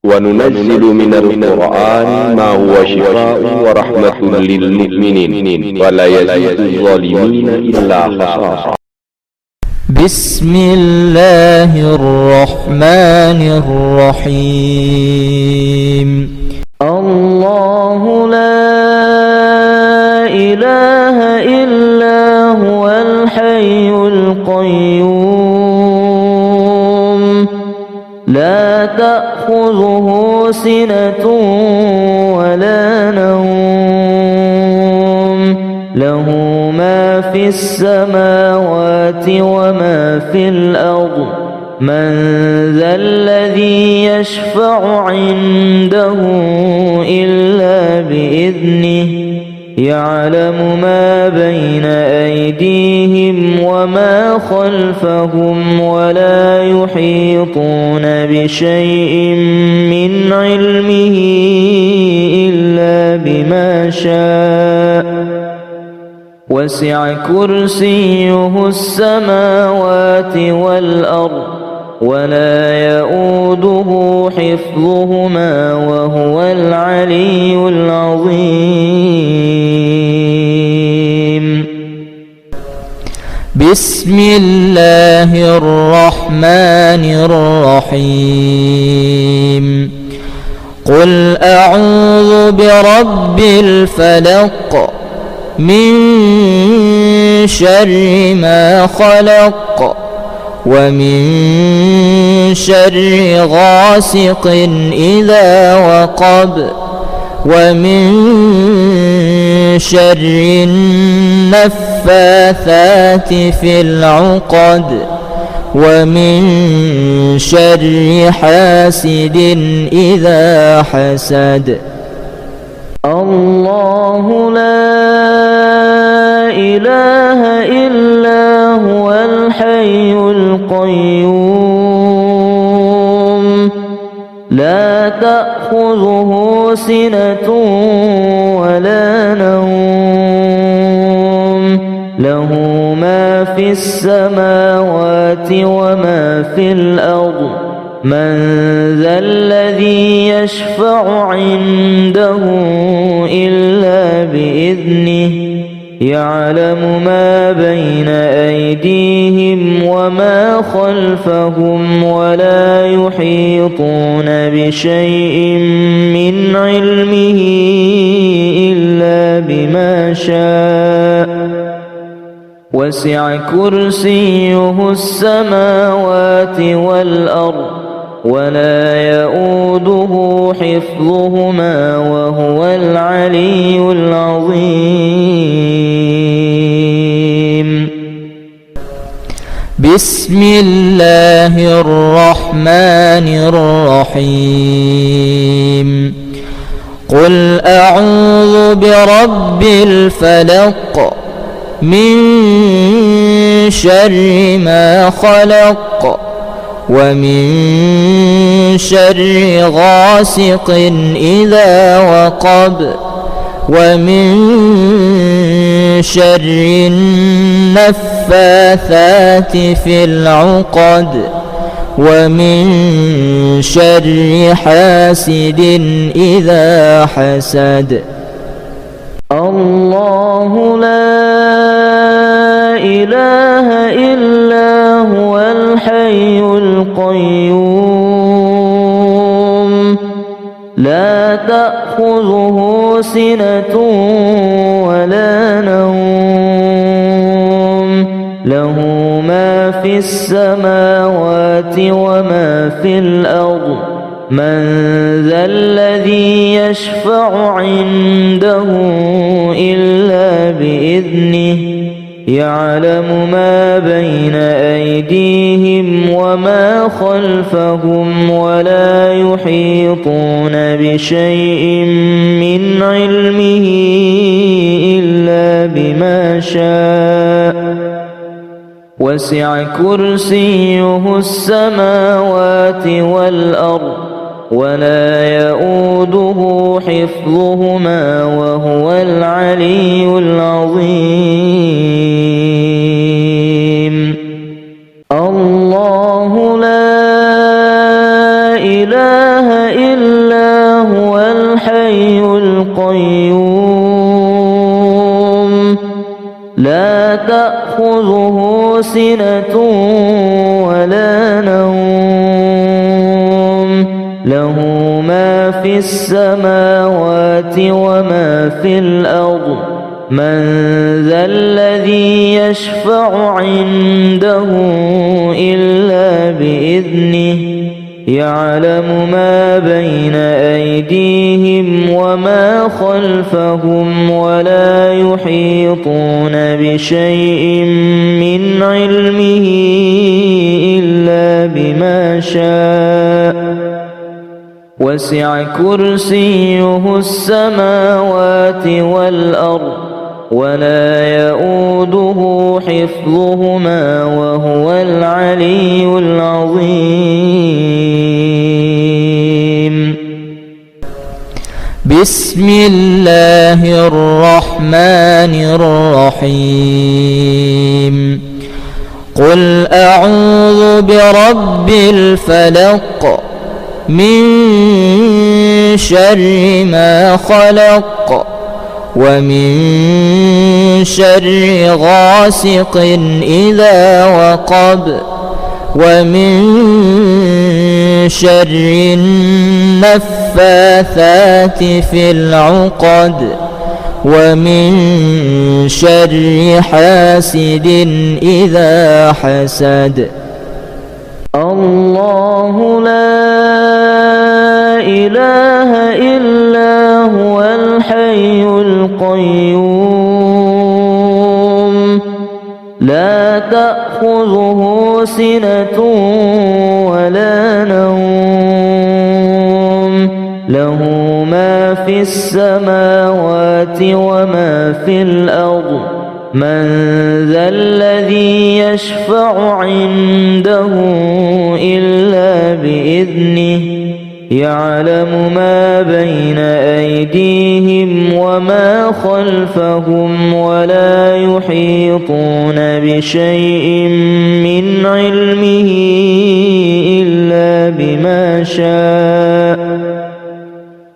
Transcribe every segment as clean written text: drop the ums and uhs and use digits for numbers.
وننزل من القرآن ما هو شفاء ورحمة للمؤمنين ولا يزيد الظالمين إلا خسارا. بسم الله الرحمن الرحيم. الله لا إله إلا هو الحي القيوم لا تأخذه سنة ولا نوم له ما في السماوات وما في الأرض من ذا الذي يشفع عنده إلا بإذنه يعلم ما بين أيديهم وما خلفهم ولا يحيطون بشيء من علمه إلا بما شاء وسع كرسيه السماوات والأرض ولا يؤوده حفظهما وهو العلي العظيم. بسم الله الرحمن الرحيم. قل أعوذ برب الفلق من شر ما خلق ومن شر غاسق إذا وقب ومن شر النفاثات في العقد ومن شر حاسد إذا حسد. الله لا إله إلا هو الحي القيوم لا تأخذه سنة ولا نوم له ما في السماوات وما في الأرض من ذا الذي يشفع عنده إلا بإذنه يعلم ما بين أيديهم وما خلفهم ولا يحيطون بشيء من علمه إلا بما شاء وسع كرسيه السماوات والأرض ولا يؤوده حفظهما وهو العلي العظيم. بسم الله الرحمن الرحيم. قل أعوذ برب الفلق من شر ما خلق ومن شر غاسق إذا وقب ومن شر النفاثات في العقد ومن شر حاسد إذا حسد. الله لا إله إلا هو الحي القيوم لا تأخذه سنة ولا نوم له ما في السماوات وما في الأرض من ذا الذي يشفع عنده إلا بإذنه يعلم ما بين أيديهم وما خلفهم ولا يحيطون بشيء من علمه إلا بما شاء وسع كرسيه السماوات والأرض ولا يؤوده حفظهما وهو العلي العظيم. الله لا إله إلا هو الحي القيوم لا تأخذه سنة ولا نوم له ما في السماوات وما في الأرض من ذا الذي يشفع عنده إلا بإذنه يعلم ما بين أيديهم وما خلفهم ولا يحيطون بشيء من علمه إلا بما شاء وسع كرسيه السماوات والأرض ولا يؤوده حفظهما وهو العلي العظيم. بسم الله الرحمن الرحيم. قل أعوذ برب الفلق من شر ما خلق ومن شر غاسق إذا وقب ومن شر النفاثات في العقد ومن شر حاسد إذا حسد. الله لا إله إلا هو الحي القيوم لا تأخذه سنة ولا نوم له ما في السماوات وما في الأرض من ذا الذي يشفع عنده إلا بإذنه يعلم ما بين أيديهم وما خلفهم ولا يحيطون بشيء من علمه إلا بما شاء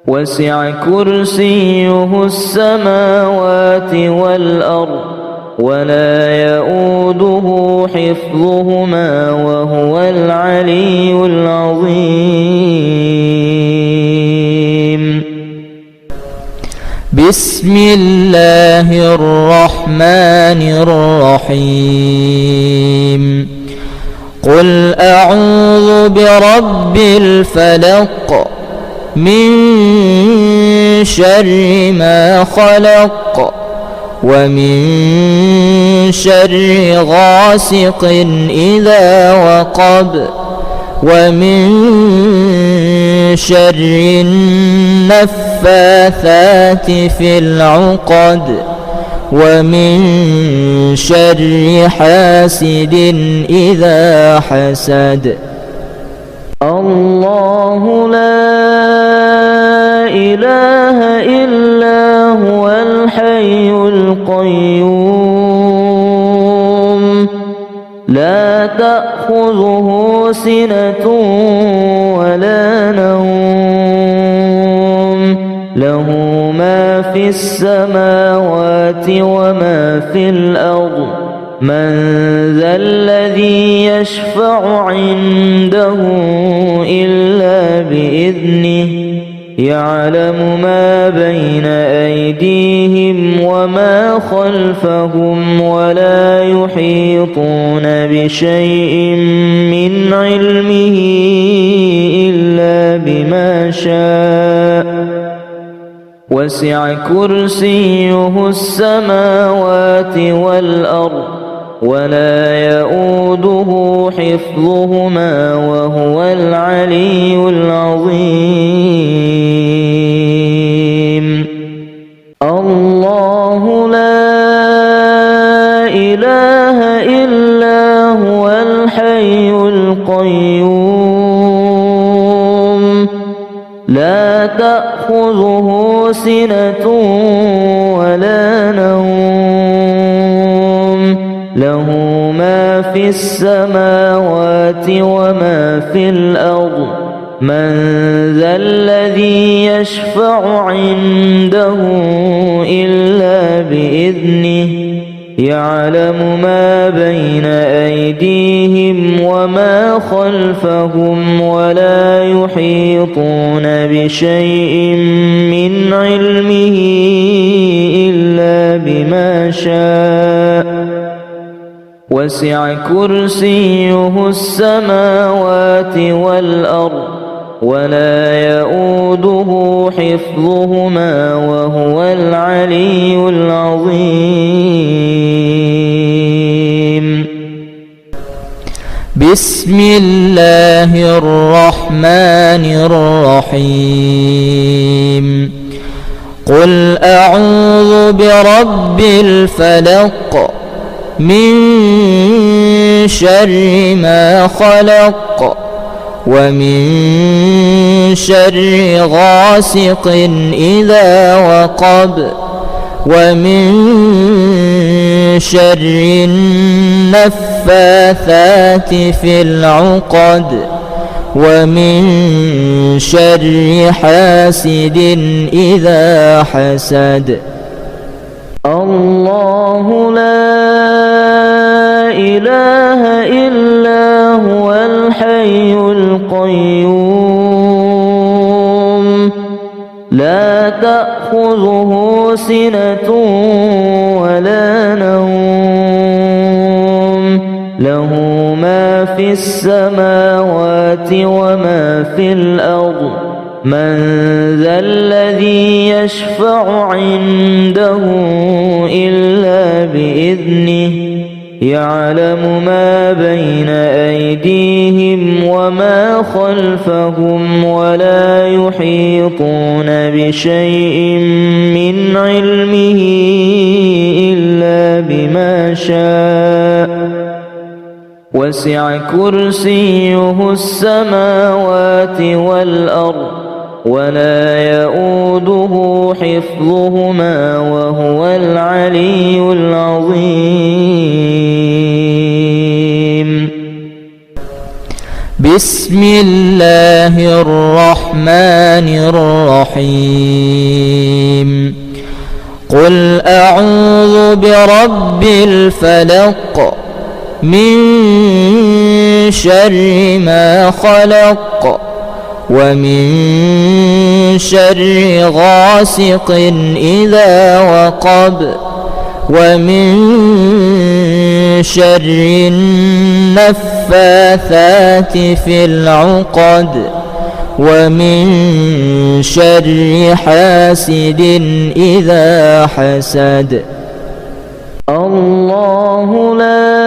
وسع كرسيه السماوات والأرض ولا يؤوده حفظهما وهو العلي العظيم. بسم الله الرحمن الرحيم. قل أعوذ برب الفلق من شر ما خلق ومن شر غاسق إذا وقب ومن شر النفاثات في العقد ومن شر حاسد إذا حسد. الله لا إله إلا هو الحي القيوم لا تأخذه سنة ولا نوم له ما في السماوات وما في الأرض من ذا الذي يشفع عنده إلا بإذنه يعلم ما بين أيديهم وما خلفهم ولا يحيطون بشيء من علمه إلا بما شاء وسع كرسيه السماوات والأرض ولا يؤوده حفظهما وهو العلي العظيم. الله لا إله إلا هو الحي القيوم لا تأخذه سنة ولا نوم له ما في السماوات وما في الأرض من ذا الذي يشفع عنده إلا بإذنه يعلم ما بين أيديهم وما خلفهم ولا يحيطون بشيء من علمه إلا بما شاء وسع كرسيه السماوات والأرض ولا يؤوده حفظهما وهو العلي العظيم. بسم الله الرحمن الرحيم. قل أعوذ برب الفلق من شر ما خلق ومن شر غاسق إذا وقب ومن شر النفاثات في العقد ومن شر حاسد إذا حسد. الله لا إله إلا هو الحي القيوم لا تأخذه سنة ولا نوم له ما في السماوات وما في الأرض من ذا الذي يشفع عنده إلا بإذنه يعلم ما بين أيديهم وما خلفهم ولا يحيطون بشيء من علمه إلا بما شاء وسع كرسيه السماوات والأرض ولا يؤوده حفظهما وهو العلي العظيم. بسم الله الرحمن الرحيم. قل أعوذ برب الفلق من شر ما خلق ومن شر غاسق إذا وقب ومن شر النفاثات في العقد ومن شر حاسد إذا حسد. الله لا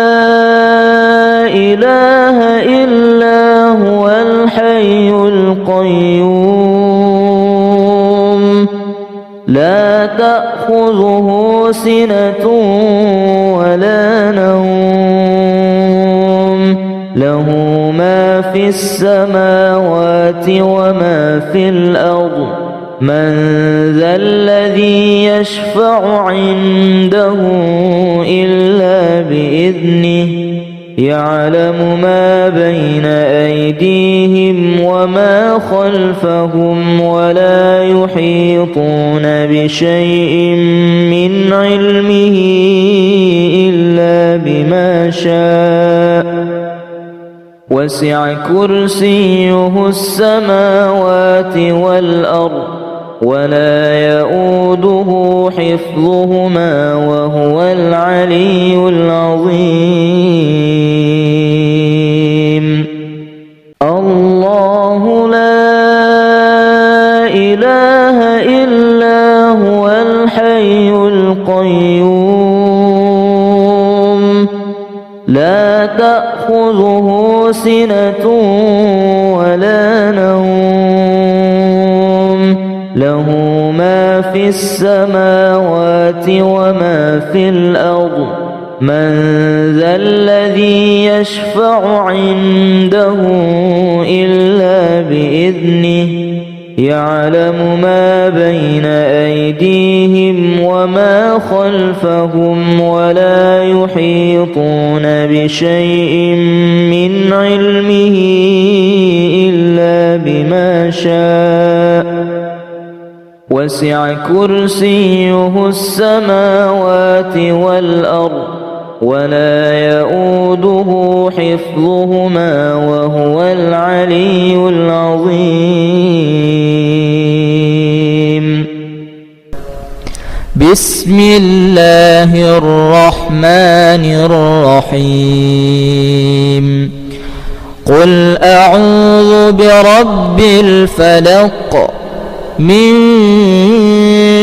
إله إلا هو الحي القيوم لا تأخذه سنة ولا نوم له ما في السماوات وما في الأرض من ذا الذي يشفع عنده إلا بإذنه يعلم ما بين أيديهم وما خلفهم ولا يحيطون بشيء من علمه إلا بما شاء وسع كرسيه السماوات والأرض ولا يؤوده حفظهما وهو العلي العظيم. الله لا إله إلا هو الحي القيوم لا تأخذه سنة ولا نوم له ما في السماوات وما في الأرض من ذا الذي يشفع عنده إلا بإذنه يعلم ما بين أيديهم وما خلفهم ولا يحيطون بشيء من علمه إلا بما شاء وسع كرسيه السماوات والأرض ولا يؤوده حفظهما وهو العلي العظيم. بسم الله الرحمن الرحيم. قل أعوذ برب الفلق من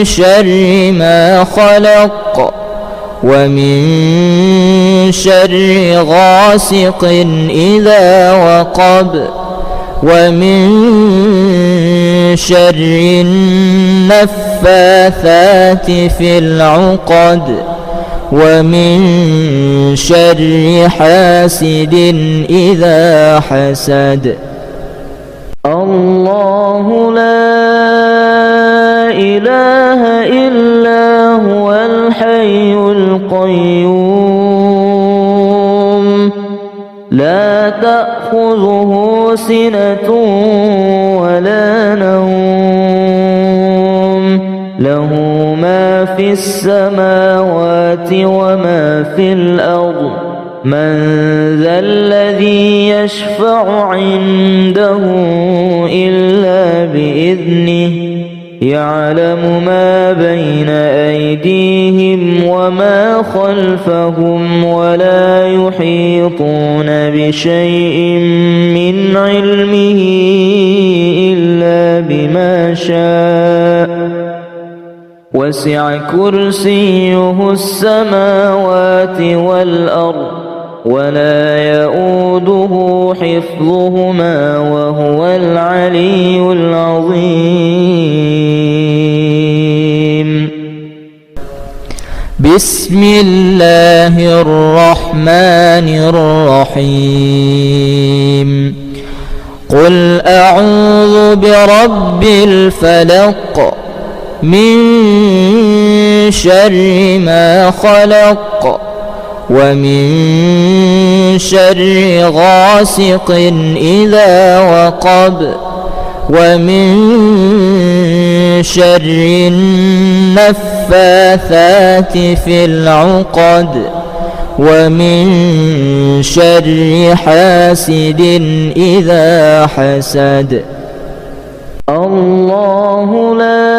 شر ما خلق ومن شر غاسق إذا وقب ومن شر النفاثات في العقد ومن شر حاسد إذا حسد. الله لا إله إلا هو الحي القيوم لا تأخذه سنة ولا نوم له ما في السماوات وما في الأرض من ذا الذي يشفع عنده إلا بإذنه يعلم ما بين أيديهم وما خلفهم ولا يحيطون بشيء من علمه إلا بما شاء وسع كرسيه السماوات والأرض ولا يؤوده حفظهما وهو العلي العظيم. بسم الله الرحمن الرحيم. قل أعوذ برب الفلق من شر ما خلق ومن شر غاسق إذا وقب ومن شر النفاثات في العقد ومن شر حاسد إذا حسد. الله لا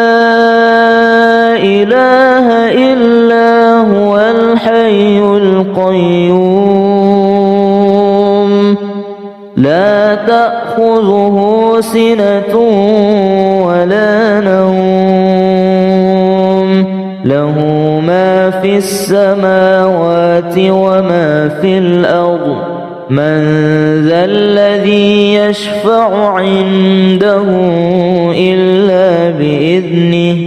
إله إلا هو الحي القيوم لا تأخذه سنة ولا نوم له ما في السماوات وما في الأرض من ذا الذي يشفع عنده إلا بإذنه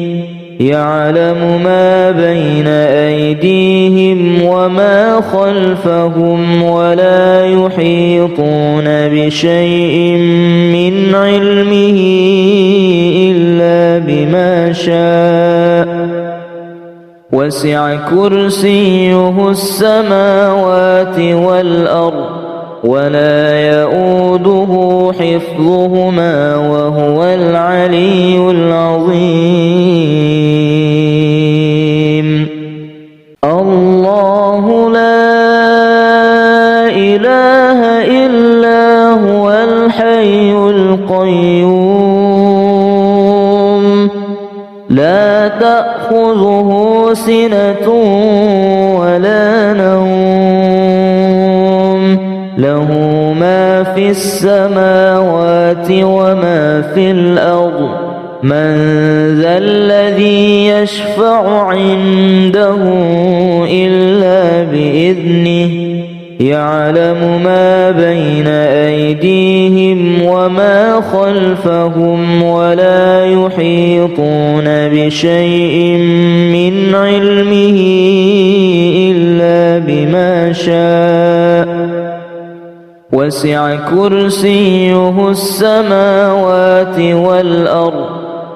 يعلم ما بين أيديهم وما خلفهم ولا يحيطون بشيء من علمه إلا بما شاء وسع كرسيه السماوات والأرض ولا يؤوده حفظهما وهو العلي العظيم. الله لا إله إلا هو الحي القيوم لا تأخذه سنة ولا نوم له ما في السماوات وما في الأرض من ذا الذي يشفع عنده إلا بإذنه يعلم ما بين أيديهم وما خلفهم ولا يحيطون بشيء من علمه إلا بما شاء وسع كرسيه السماوات والأرض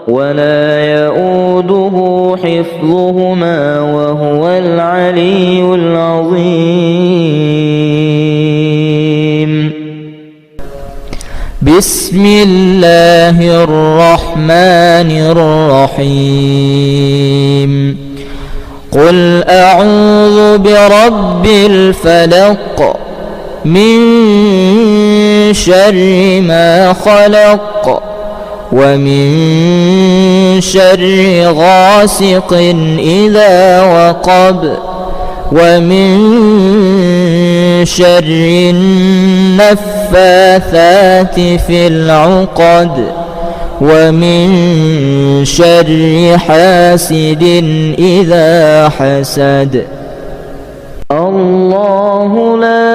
ولا يؤوده حفظهما وهو العلي العظيم. بسم الله الرحمن الرحيم قل أعوذ برب الفلق من شر ما خلق ومن شر غاسق إذا وقب ومن شر النفاثات في العقد ومن شر حاسد إذا حسد. الله لا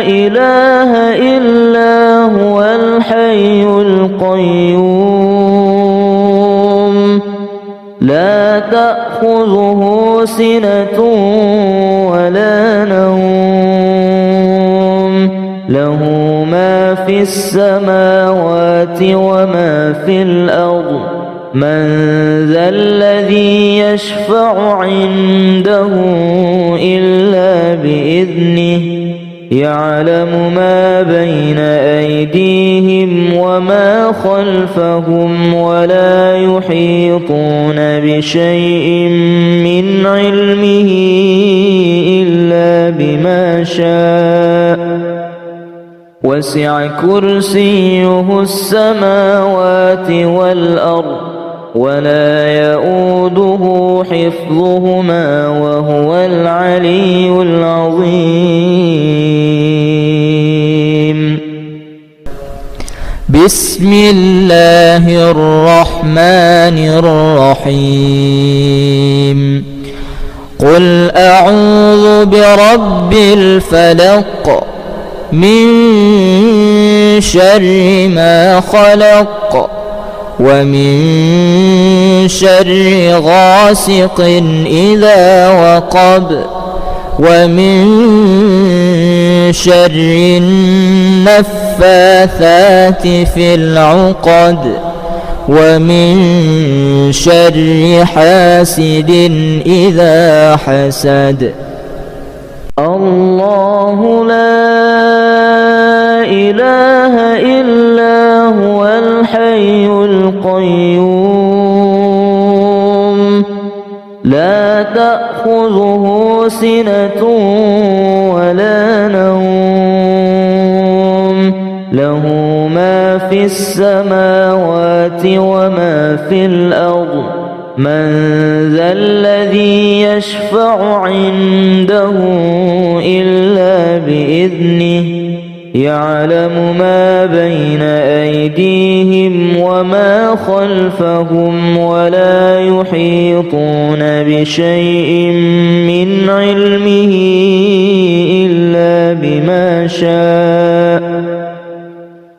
إله إلا هو الحي القيوم لا تأخذه سنة ولا نوم له ما في السماوات وما في الأرض من ذا الذي يشفع عنده إلا بإذنه يعلم ما بين أيديهم وما خلفهم ولا يحيطون بشيء من علمه إلا بما شاء وسع كرسيه السماوات والأرض ولا يؤوده حفظهما وهو العلي العظيم. بسم الله الرحمن الرحيم قل أعوذ برب الفلق من شر ما خلق ومن شر غاسق إذا وقب ومن شر النفاثات في العقد ومن شر حاسد إذا حسد. الله لا إله إلا هو الحي القيوم لا تأخذه سنة ولا نوم له ما في السماوات وما في الأرض من ذا الذي يشفع عنده إلا بإذنه يعلم ما بين أيديهم وما خلفهم ولا يحيطون بشيء من علمه إلا بما شاء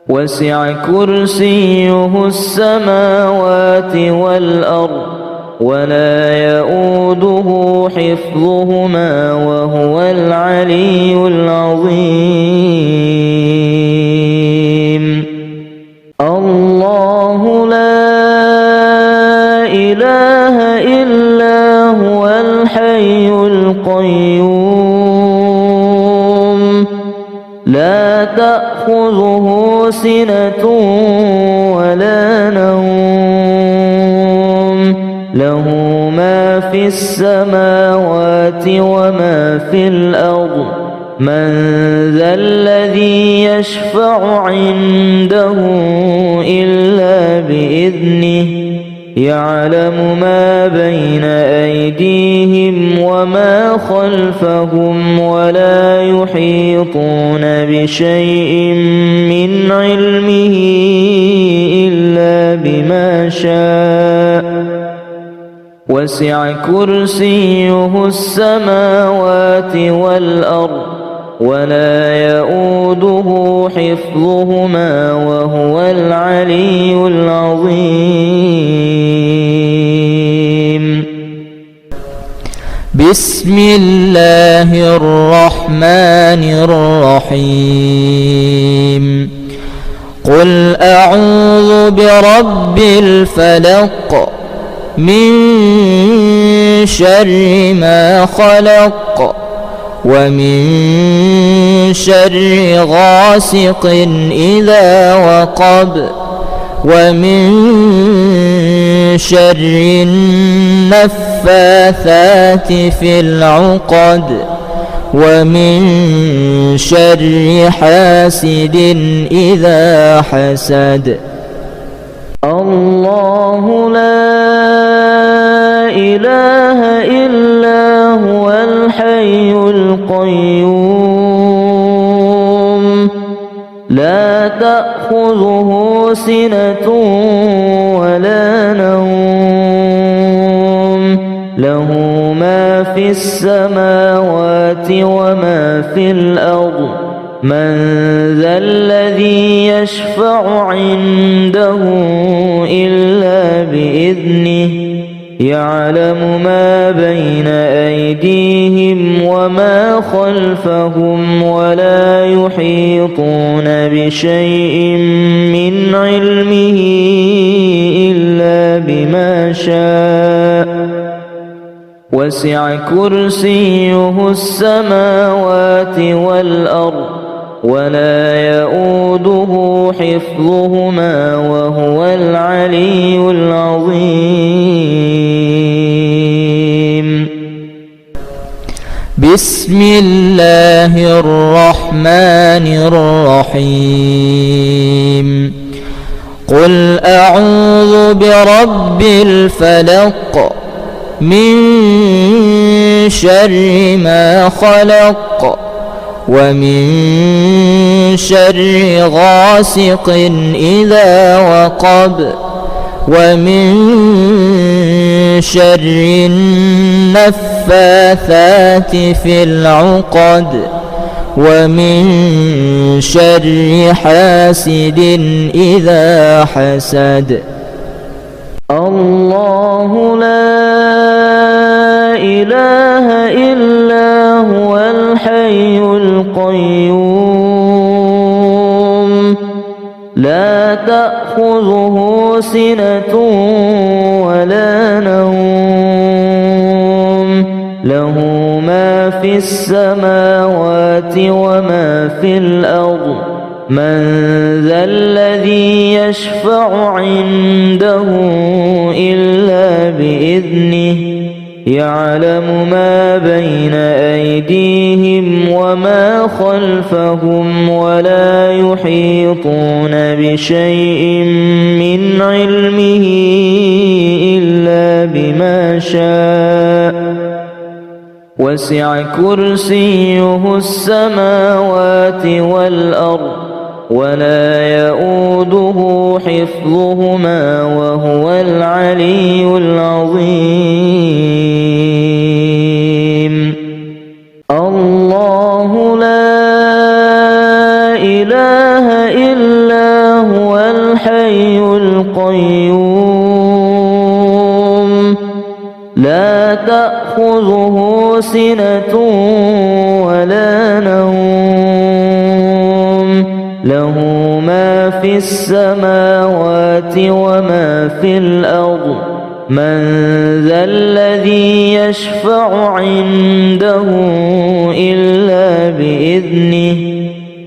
وسع كرسيه السماوات والأرض ولا يؤوده حفظهما وهو العلي العظيم. الله لا إله إلا هو الحي القيوم لا تأخذه سنة ولا نوم له ما في السماوات وما في الأرض من ذا الذي يشفع عنده إلا بإذنه يعلم ما بين أيديهم وما خلفهم ولا يحيطون بشيء من علمه إلا بما شاء وسع كرسيه السماوات والأرض ولا يؤوده حفظهما وهو العلي العظيم. بسم الله الرحمن الرحيم قل أعوذ برب الفلق من شر ما خلق ومن شر غاسق إذا وقب ومن شر النفاثات في العقد ومن شر حاسد إذا حسد. الله لا إله إلا هو الحي القيوم لا تأخذه سنة ولا نوم له ما في السماوات وما في الأرض من ذا الذي يشفع عنده إلا بإذنه يعلم ما بين أيديهم وما خلفهم ولا يحيطون بشيء من علمه إلا بما شاء وسع كرسيه السماوات والأرض ولا يؤوده حفظهما وهو العلي العظيم. بسم الله الرحمن الرحيم. قل أعوذ برب الفلق من شر ما خلق ومن شر غاسق إذا وقب ومن شر النفاثات في العقد ومن شر حاسد إذا حسد. الله لا إله إلا هو الحي القيوم لا تأخذه سنة ولا نوم له ما في السماوات وما في الأرض من ذا الذي يشفع عنده إلا بإذنه يعلم ما بين أيديهم وما خلفهم ولا يحيطون بشيء من علمه إلا بما شاء وسع كرسيه السماوات والأرض ولا يؤوده حفظهما وهو العلي العظيم. الله لا إله إلا هو الحي القيوم لا تأخذه سنة ولا نوم له ما في السماوات وما في الأرض من ذا الذي يشفع عنده إلا بإذنه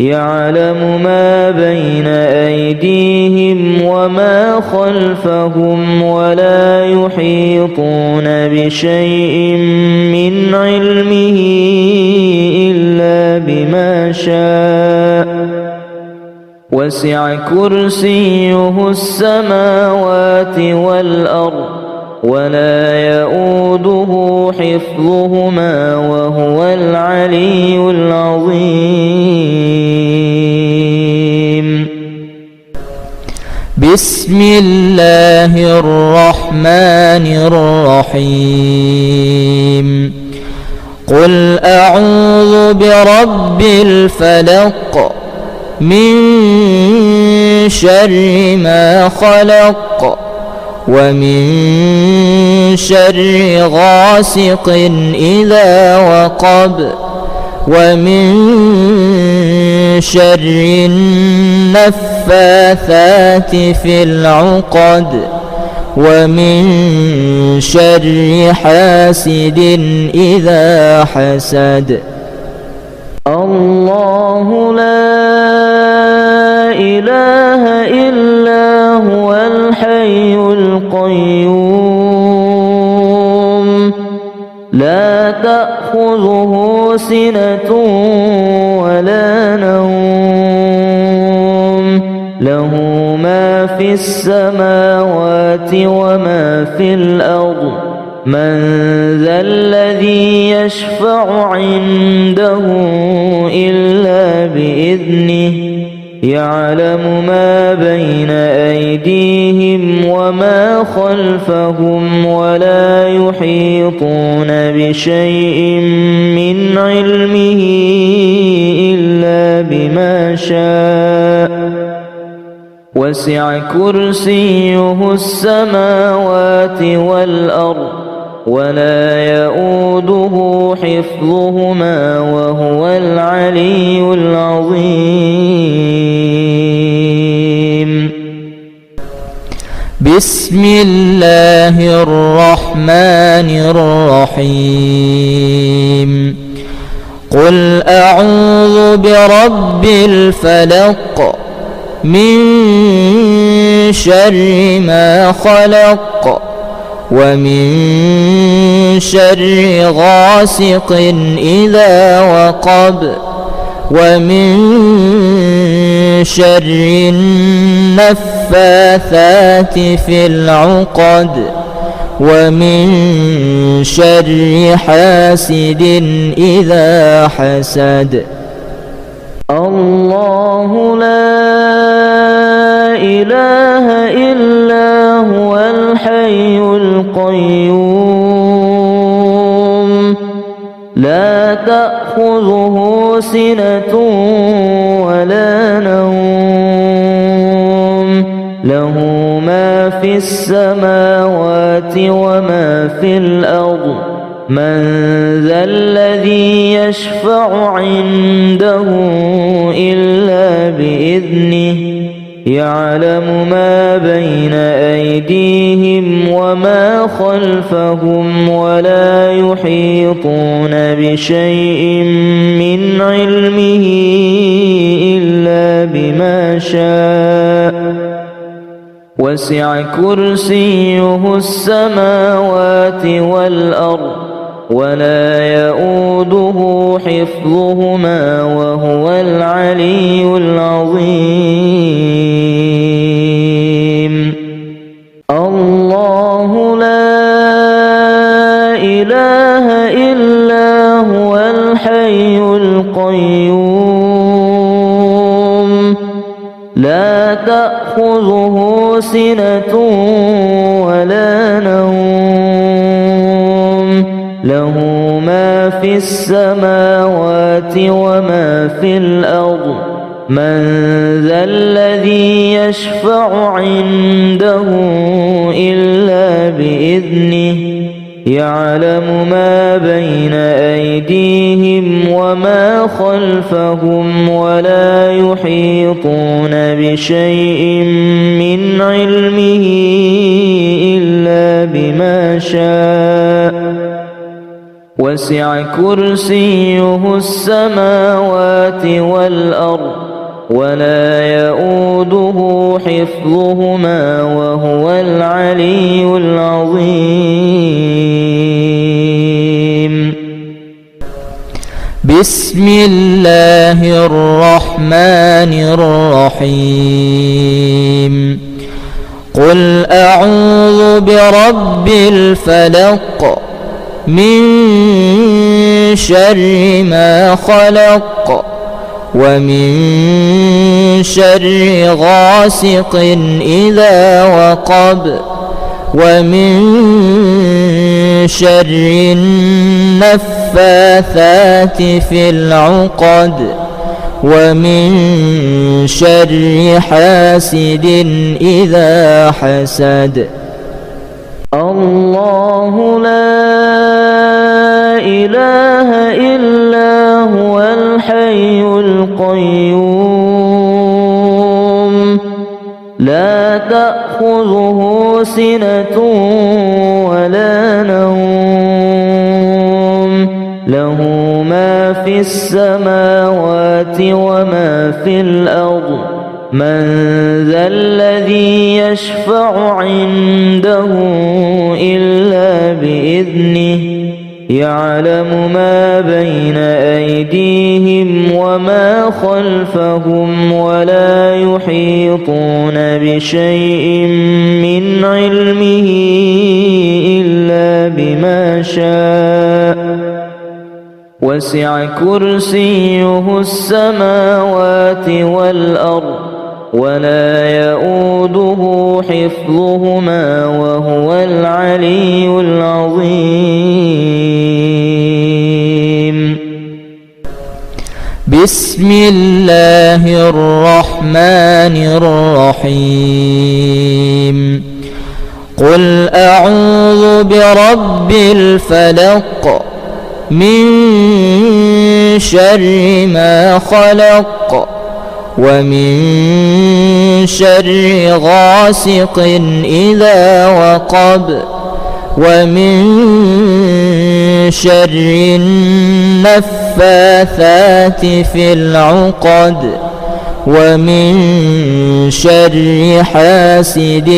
يعلم ما بين أيديهم وما خلفهم ولا يحيطون بشيء من علمه إلا بما شاء وسع كرسيه السماوات والأرض ولا يؤوده حفظهما وهو العلي العظيم. بسم الله الرحمن الرحيم. قل أعوذ برب الفلق من شر ما خلق ومن شر غاسق إذا وقب ومن شر النفاثات في العقد ومن شر حاسد إذا حسد. الله لا إله إلا هو الحي القيوم لا تأخذه سنة ولا نوم له ما في السماوات وما في الأرض من ذا الذي يشفع عنده إلا بإذنه يعلم ما بين أيديهم وما خلفهم ولا يحيطون بشيء من علمه إلا بما شاء وسع كرسيه السماوات والأرض ولا يؤوده حفظهما وهو العلي العظيم. بسم الله الرحمن الرحيم. قل أعوذ برب الفلق من شر ما خلق ومن شر غاسق إذا وقب ومن شر النفاثات في العقد ومن شر حاسد إذا حسد. الله لا إله إلا هو الحي القيوم لا تأخذه سنة ولا نوم له ما في السماوات وما في الأرض من ذا الذي يشفع عنده إلا بإذنه يعلم ما بين أيديهم وما خلفهم ولا يحيطون بشيء من علمه إلا بما شاء وسع كرسيه السماوات والأرض ولا يؤوده حفظهما وهو العلي العظيم. الله لا إله إلا هو الحي القيوم لا تأخذه سنة ولا نوم له ما في السماوات وما في الأرض من ذا الذي يشفع عنده إلا بإذنه يعلم ما بين أيديهم وما خلفهم ولا يحيطون بشيء من علمه إلا بما شاء وسع كرسيه السماوات والأرض ولا يؤوده حفظهما وهو العلي العظيم. بسم الله الرحمن الرحيم. قل أعوذ برب الفلق من شر ما خلق ومن شر غاسق إذا وقب ومن شر النفاثات في العقد ومن شر حاسد إذا حسد. الله لا إله إلا هو الحي القيوم لا تأخذه سنة ولا نوم له ما في السماوات وما في الأرض من ذا الذي يشفع عنده إلا بإذنه يعلم ما بين أيديهم وما خلفهم ولا يحيطون بشيء من علمه إلا بما شاء وسع كرسيه السماوات والأرض ولا يؤوده حفظهما وهو العلي العظيم. بسم الله الرحمن الرحيم. قل أعوذ برب الفلق من شر ما خلق ومن شر غاسق إذا وقب ومن شر النفاثات في العقد ومن شر حاسد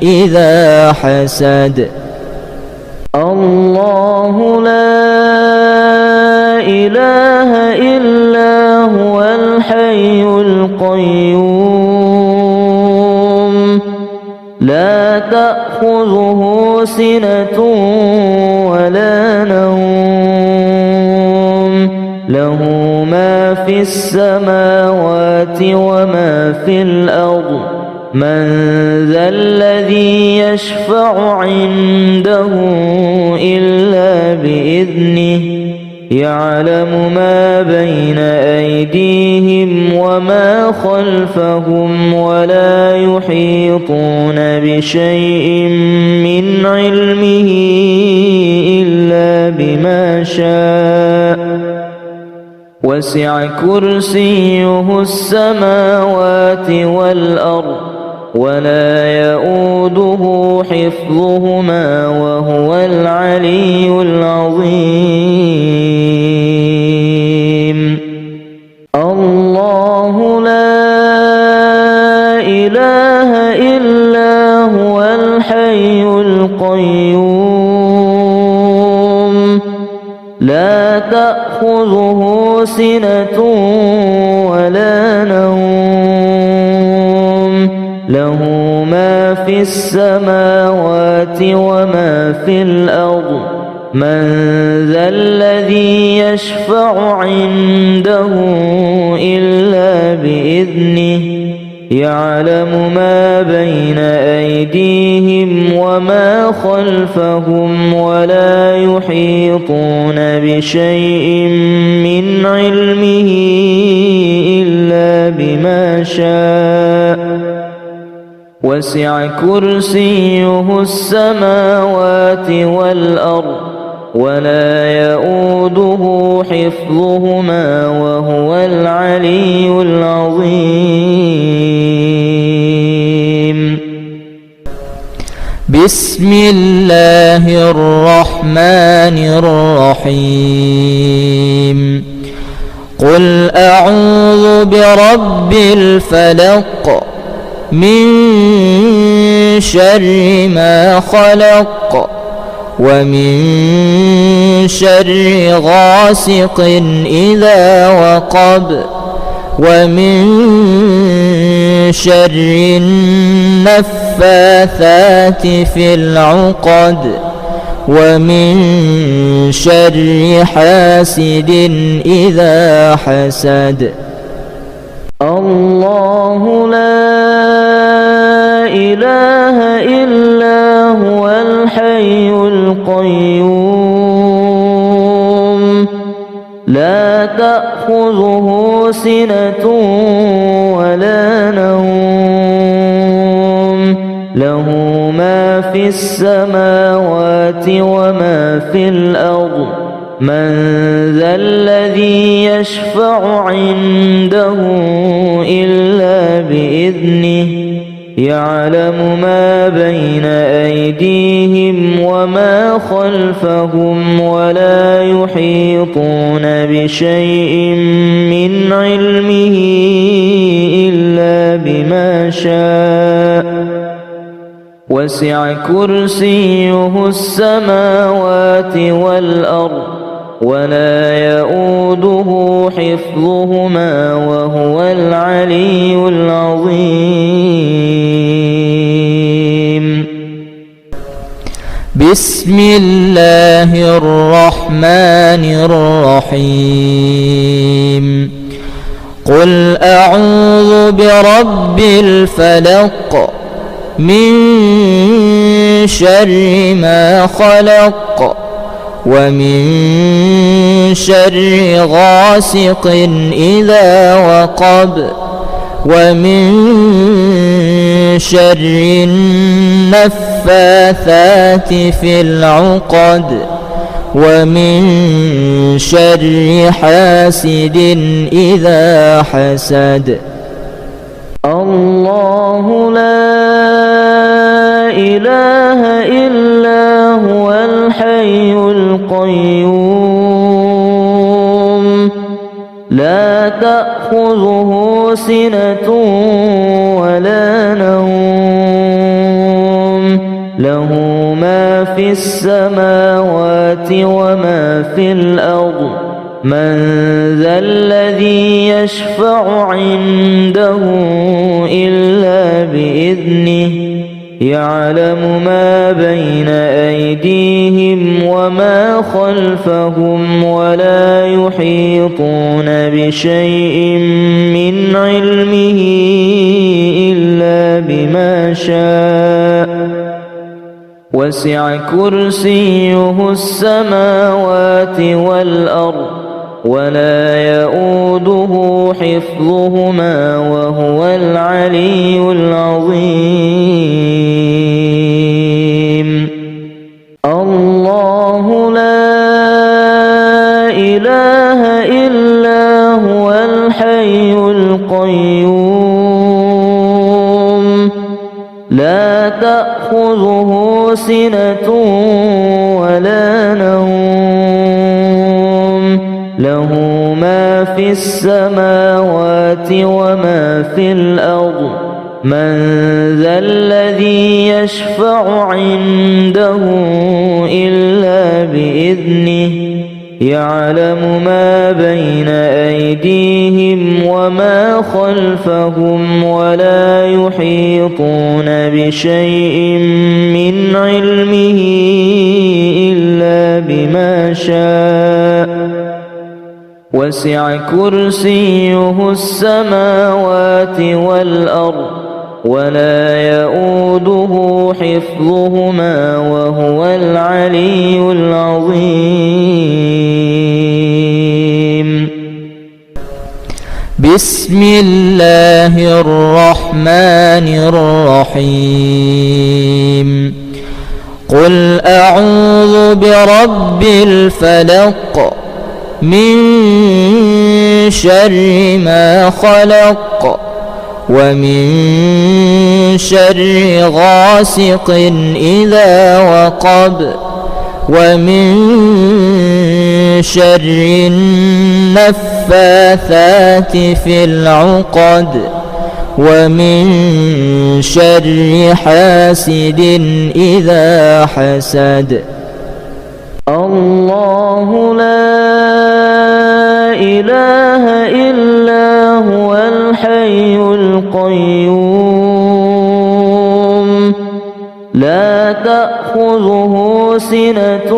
إذا حسد. الله لا إله إلا هو الحي القيوم لا تأخذه سنة ولا نوم له ما في السماوات وما في الأرض من ذا الذي يشفع عنده إلا بإذنه يعلم ما بين أيديهم وما خلفهم ولا يحيطون بشيء من علمه إلا بما شاء وسع كرسيه السماوات والأرض ولا يؤوده حفظهما وهو العلي العظيم. الله لا إله إلا هو الحي القيوم لا تأخذه سنة ولا نوم له ما في السماوات وما في الأرض من ذا الذي يشفع عنده إلا بإذنه يعلم ما بين أيديهم وما خلفهم ولا يحيطون بشيء من علمه إلا بما شاء وسع كرسيه السماوات والأرض ولا يؤوده حفظهما وهو العلي العظيم. بسم الله الرحمن الرحيم. قل أعوذ برب الفلق من شر ما خلق ومن شر غاسق إذا وقب ومن شر النفاثات في العقد ومن شر حاسد إذا حسد. الله لا إله إلا هو الحي القيوم لا تأخذه سنة ولا نوم له ما في السماوات وما في الأرض من ذا الذي يشفع عنده إلا بإذنه يعلم ما بين أيديهم وما وما خلفهم ولا يحيطون بشيء من علمه إلا بما شاء وسع كرسيه السماوات والأرض ولا يؤوده حفظهما وهو العلي العظيم. بسم الله الرحمن الرحيم. قل أعوذ برب الفلق من شر ما خلق ومن شر غاسق إذا وقب ومن شر النفاثات في العقد ومن شر حاسد إذا حسد. الله لا إله إلا هو الحي القيوم لا تأخذه سنة ولا نوم له ما في السماوات وما في الأرض من ذا الذي يشفع عنده إلا بإذنه يعلم ما بين أيديهم وما خلفهم ولا يحيطون بشيء من علمه إلا بما شاء وسع كرسيه السماوات والأرض ولا يؤوده حفظهما وهو العلي العظيم. الله لا إله إلا هو الحي القيوم لا تأخذه سنة ولا نوم له ما في السماوات وما في الأرض من ذا الذي يشفع عنده إلا بإذنه يعلم ما بين أيديهم وما خلفهم ولا يحيطون بشيء من علمه إلا بما شاء وسع كرسيه السماوات والأرض ولا يؤوده حفظهما وهو العلي العظيم. بسم الله الرحمن الرحيم. قل أعوذ برب الفلق من شر ما خلق ومن شر غاسق إذا وقب ومن شر النفاثات في العقد ومن شر حاسد إذا حسد. الله لا إله إلا هو الحي القيوم لا تأخذه سنة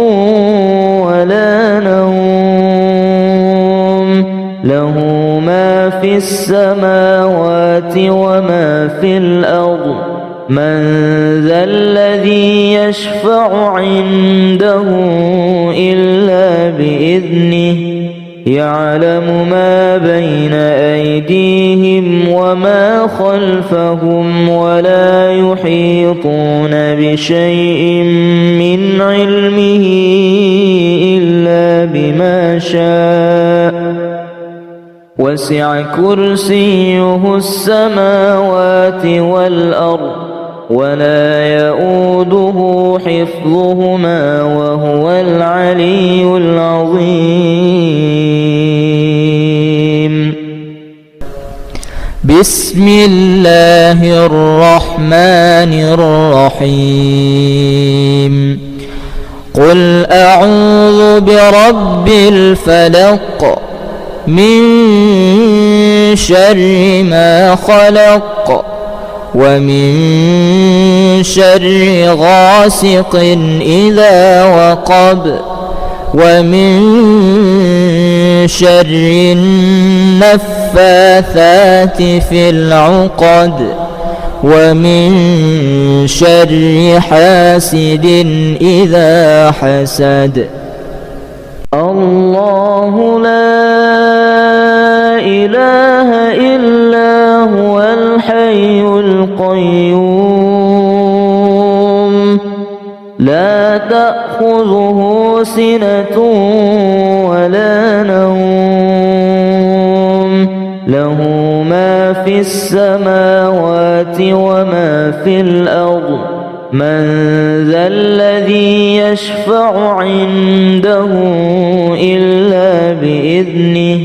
ولا نوم له ما في السماوات وما في الأرض من ذا الذي يشفع عنده إلا بإذنه يعلم ما بين أيديهم وما خلفهم ولا يحيطون بشيء من علمه إلا بما شاء وسع كرسيه السماوات والأرض ولا يؤوده حفظهما وهو العلي العظيم. بسم الله الرحمن الرحيم. قل أعوذ برب الفلق من شر ما خلق ومن شر غاسق إذا وقب ومن شر النفاثات في العقد ومن شر حاسد إذا حسد. الله لا إله إلا هو الحي القيوم لا تأخذه سنة ولا نوم له ما في السماوات وما في الأرض من ذا الذي يشفع عنده إلا بإذنه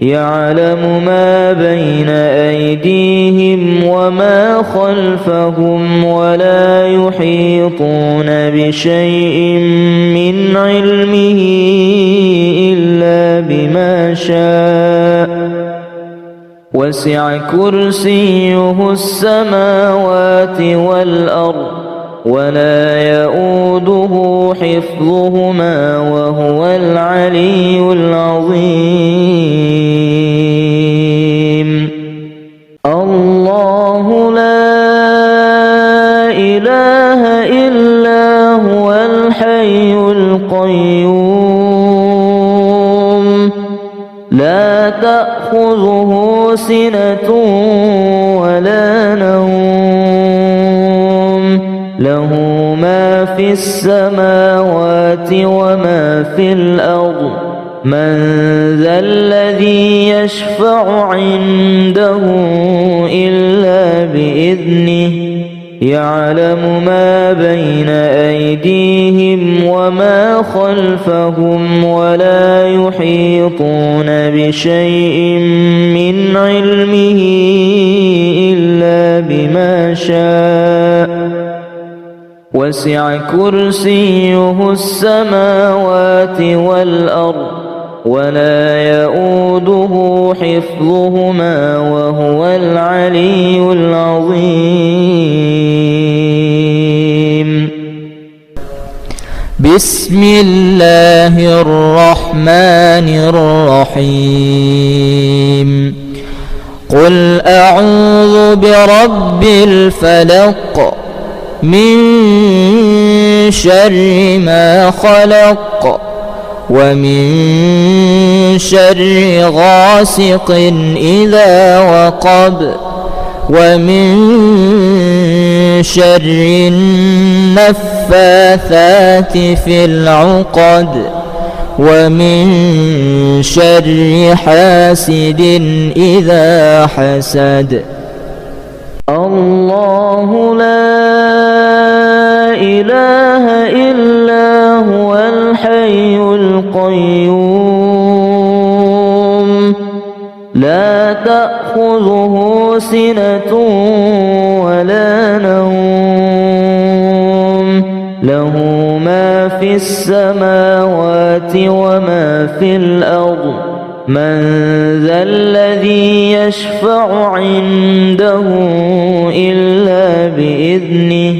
يعلم ما بين أيديهم وما خلفهم ولا يحيطون بشيء من علمه إلا بما شاء وسع كرسيه السماوات والأرض ولا يؤوده حفظهما وهو العلي العظيم. الله لا إله إلا هو الحي القيوم لا تأخذه سنة ولا نوم له ما في السماوات وما في الأرض من ذا الذي يشفع عنده إلا بإذنه يعلم ما بين أيديهم وما خلفهم ولا يحيطون بشيء من علمه إلا بما شاء وسع كرسيه السماوات والأرض ولا يؤوده حفظهما وهو العلي العظيم. بسم الله الرحمن الرحيم. قل أعوذ برب الفلق من شر ما خلق ومن شر غاسق إذا وقب ومن شر النفاثات في العقد ومن شر حاسد إذا حسد. الله لا إله إلا هو الحي القيوم لا تأخذه سنة ولا نوم له ما في السماوات وما في الأرض من ذا الذي يشفع عنده إلا بإذنه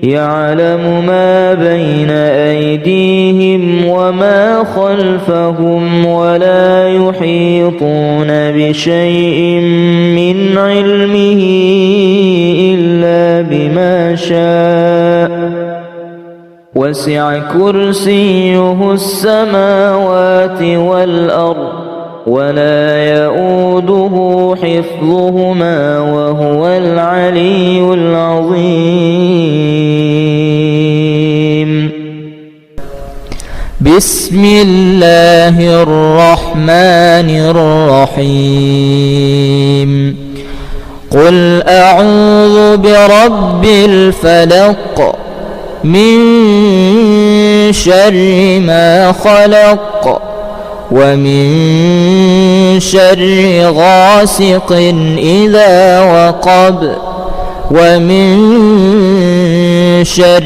يعلم ما بين أيديهم وما خلفهم ولا يحيطون بشيء من علمه إلا بما شاء وسع كرسيه السماوات والأرض ولا يؤوده حفظهما وهو العلي العظيم. بسم الله الرحمن الرحيم. قل أعوذ برب الفلق من شر ما خلق ومن شر غاسق إذا وقب ومن شر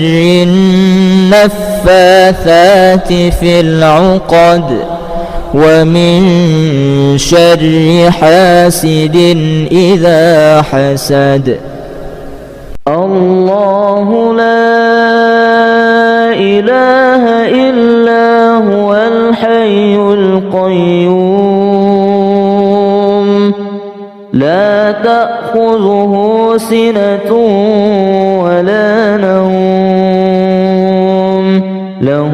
النفاثات في العقد ومن شر حاسد إذا حسد. الله لا إله إلا هو الحي القيوم لا تأخذه سنة ولا نوم له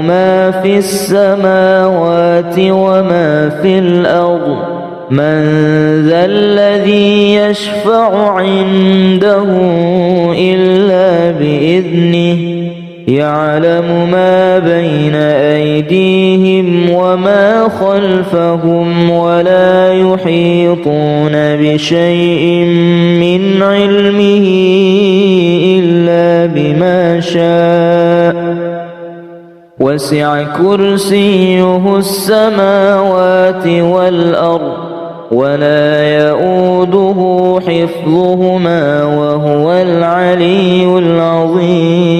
ما في السماوات وما في الأرض من ذا الذي يشفع عنده إلا بإذنه يعلم ما بين أيديهم وما خلفهم ولا يحيطون بشيء من علمه إلا بما شاء وسع كرسيه السماوات والأرض ولا يؤوده حفظهما وهو العلي العظيم.